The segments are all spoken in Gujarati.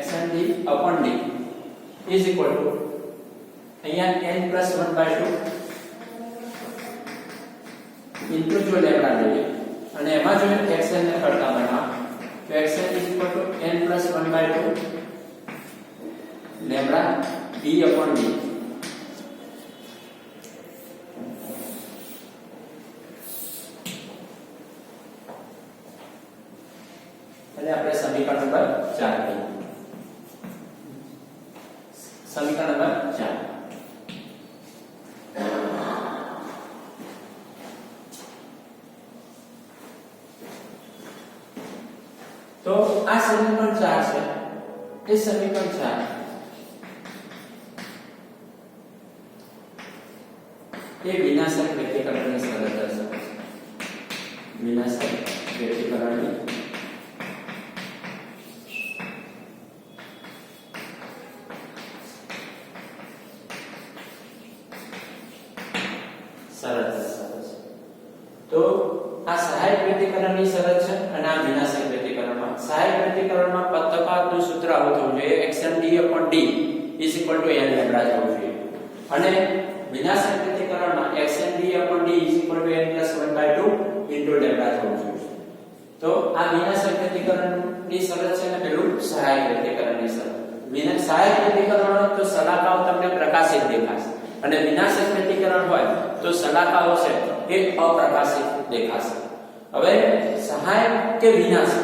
xnd upon d is equal to અહીંયા n plus 1/2 into જો લેમ્ડા લઈએ અને એમાં જો xn ને કરતા બનાવ તો xn is equal to n plus 1/2 lambda d upon d. એટલે આપણે સમીકરણ નંબર 4 લઈએ. સમીકરણ નંબર 4 તો આ સમીકરણ 4 છે. એ સમીકરણ 4 એ વિનાશક વ્યક્તિકરણની શરત દર્શાવે છે. વિનાશક વ્યક્તિકરણની શરત દર્શાવે છે. તો આ સહાયક વ્યક્તિકરણની શરત છે અને આ વિનાશક વ્યક્તિકરણમાં સહાયક વ્યક્તિકરણમાં પદ તફાવતનું સૂત્ર આવું થવું જોઈએ xmd upon d is equal to n lambda થવું જોઈએ અને વિનાશક વ્યક્તિકરણમાં xmd upon d is equal to n plus 1/2 into lambda થવું જોઈએ. તો આ વિનાશક વ્યક્તિકરણની શરત છે અને પેલું સહાયક વ્યક્તિકરણની શરત. સહાયક વ્યક્તિકરણ હોય તો સલાહકાઓ તમને પ્રકાશિત દેખાશે અને વિનાશક વ્યક્તિકરણ હોય તો સલાહકાઓ છે એ અપ્રકાશિત દેખાશે. હવે સહાયક કે વિનાશક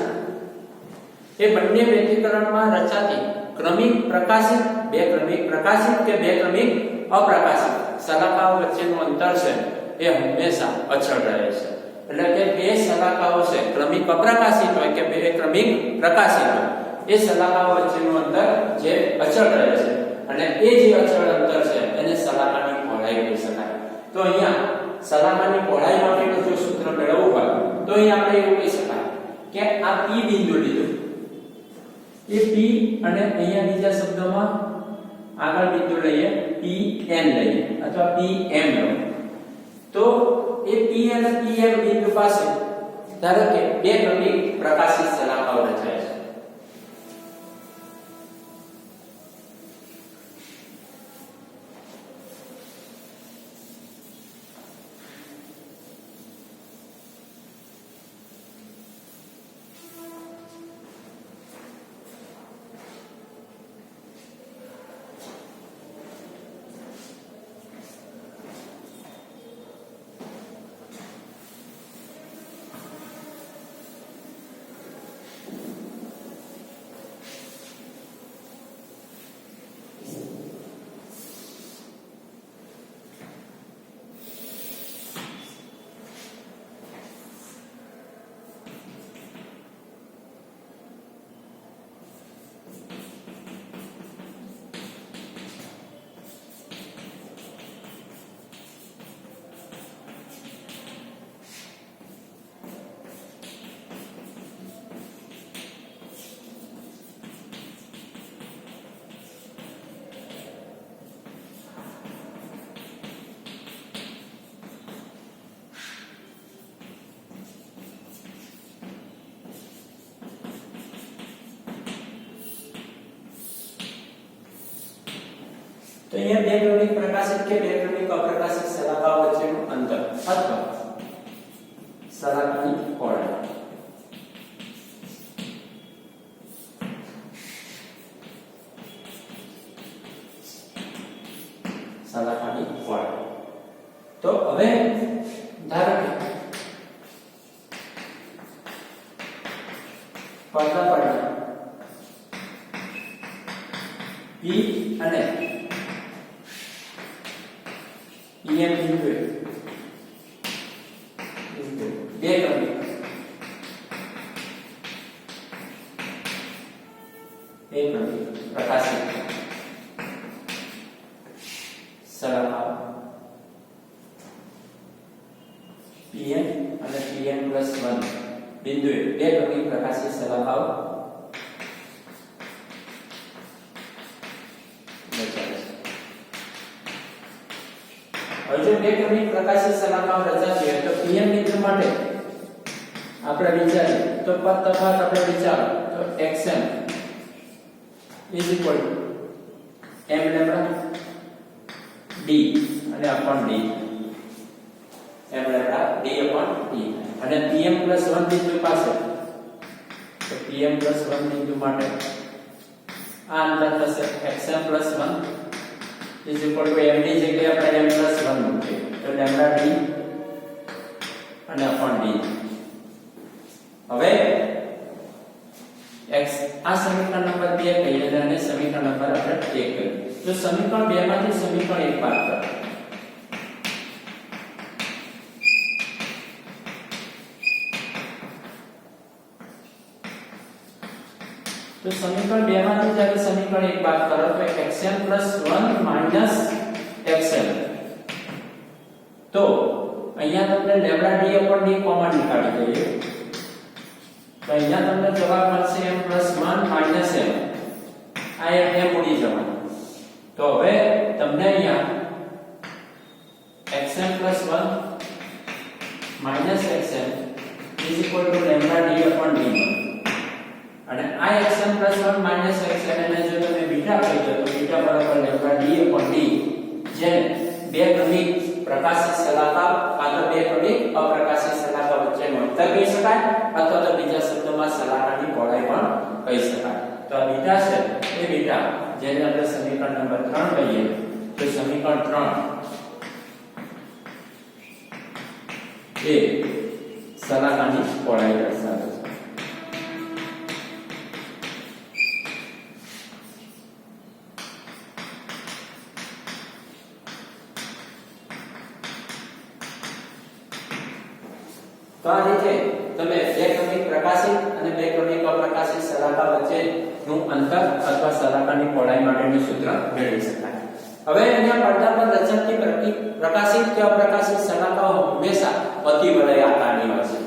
એ બંને વ્યક્તિકરણમાં રચાતી ક્રમિક પ્રકાશિત, બે ક્રમિક પ્રકાશિત કે બે ક્રમિક અપ્રકાશિત સલાહકાઓ વચ્ચેનું અંતર છે એ હંમેશા અચળ રહે છે. એટલે કે બે સલાહકાઓ છે ક્રમિક અપ્રકાશિત હોય કે બે ક્રમિક પ્રકાશિત હોય એ સલાહકાઓ વચ્ચેનું અંતર જે અચળ રહે છે અને એ જે અચળ અંતર છે એને સલાહકાની પહોળાઈ કહી શકાય. તો અહીંયા સલાહકાની પહોળાઈ માટેનું જો સૂત્ર મેળવવું હોય તો અહીંયા આપણે એવું કહી શકાય કે આ p બિંદુ લીધું એ p અને અહીંયા બીજા શબ્દોમાં આગળ બિંદુ લઈએ pn લઈએ અથવા pm લો તો એ p અને pm બિંદુ પાસે ધારો કે બે ક્રમિક પ્રકાશિત સલાહકાઓ રચાય છે. તો અહીંયા બે ક્રમિક પ્રકાશિત કે બે ક્રમિક અપ્રકાશિત સલાહકાઓ વચ્ચેનું અંતર અથવા સલાહકાની પહોળાઈ સલાહકાની પહોળાઈ. તો હવે ધારો કે પડદા પડદા p અને pm બિંદુ બે ક્રમિક પ્રકાશિત સલાહકાઓ pm અને pm+1 બિંદુએ બે ક્રમિક પ્રકાશિત સલાહકાઓ હવે જો બે ક્રમિક પ્રકાશિત સલાહકાઓ રચાતી હોય તો pm બિંદુ માટે આપણે વિચારીએ તો પદ તફાવત આપણે વિચારો તો xm is equal to m lambda d અને upon d m lambda d upon d અને pm plus 1 બિંદુ પાસે તો pm plus 1 બિંદુ માટે આ અંતર થશે xm plus 1 is equal to m ની જગ્યાએ આપણે m plus 1 મૂકીએ તો lambda d અને upon d હવે x આ સમીકરણ નંબર 2 કહીએ અને સમીકરણ નંબર આપણે 1 કહીએ તો સમીકરણ 2 માંથી સમીકરણ 1 બાદ કરો तो समीकरण 2 માંથી જ્યારે સમીકરણ 1 બાદ કરો તો xm + 1 - xm તો અહીંયા તમને lambda d upon d common નીકાળી દઈએ તો અહીંયા તમને જવાબ મળશે m + 1 - m આ m ઉડી જવાનું તો હવે તમને અહીંયા xm + 1 - xm = lambda d upon d અને આ xm + 1 - xm ને જો તમે બીટા કહી દો તો બીટા બરાબર લેમ્બડા d upon d જે બે ક્રમિક પ્રકાશિત શલાકા કાં બે ક્રમિક અપ્રકાશિત શલાકા વચ્ચેનું અંતર કહી શકાય અથવા તો બીજા શબ્દોમાં શલાકાની પહોળાઈ પણ કહી શકાય તો આ બીટા છે એ બીટા જેને આપણે સમીકરણ નંબર 3 કહીએ તો સમીકરણ 3 એ શલાકાની પહોળાઈ દર્શાવે છે તો આ રીતે તમે બે ક્રમિક પ્રકાશિત અને બે ક્રમિક અપ્રકાશિત શલાકા વચ્ચેનું અંતર અથવા શલાકાની પહોળાઈ માટેનું સૂત્ર મેળવી શકાય હવે અહીંયા પડદા પર રચાતી પ્રકાશિત કે અપ્રકાશિત શલાકાઓ હંમેશા અતિવલય આકારની હોય છે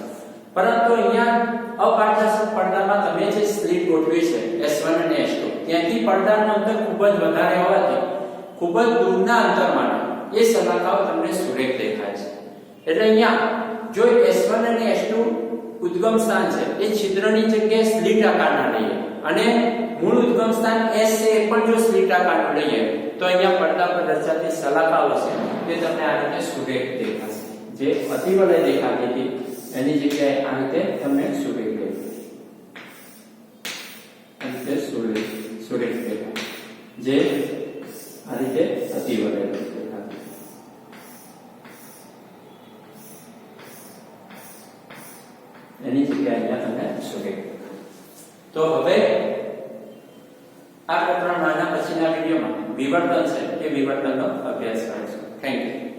પરંતુ અહીંયા અપારદર્શક પડદામાં તમે જે સ્લિટ ગોઠવી છે S1 અને S2 ત્યાંથી પડદાનું અંતર ખૂબ જ વધારે હોવાથી ખૂબ જ દૂરના અંતર માટે એ શલાકાઓ તમને સુરેખ દેખાય છે એટલે અહીંયા जो S1 અને S2 ઉદ્ગમ સ્થાન છે એ છિદ્રની જગ્યાએ સ્લિટ આકારના લઈએ અને મૂળ ઉદ્ગમ સ્થાન S છે એ પણ જો સ્લિટ આકારનું લઈએ તો અહીંયા પડદા પર રચાતી શલાકાઓ છે તે તમને આ રીતે સુરેખ દેખાશે જે અતિવલય દેખાતી હતી એની જગ્યાએ આ રીતે તમને સુરેખ દેખાશે આ રીતે સુરેખ દેખાશે જે આ રીતે અતિવલય દેખાશે એની જગ્યાએ અહીંયા તમને સુરેખ તો હવે આ પ્રકરણના પછીના વિડિયોમાં વિવર્તન છે એ વિવર્તનનો અભ્યાસ કરીશું થેન્ક યુ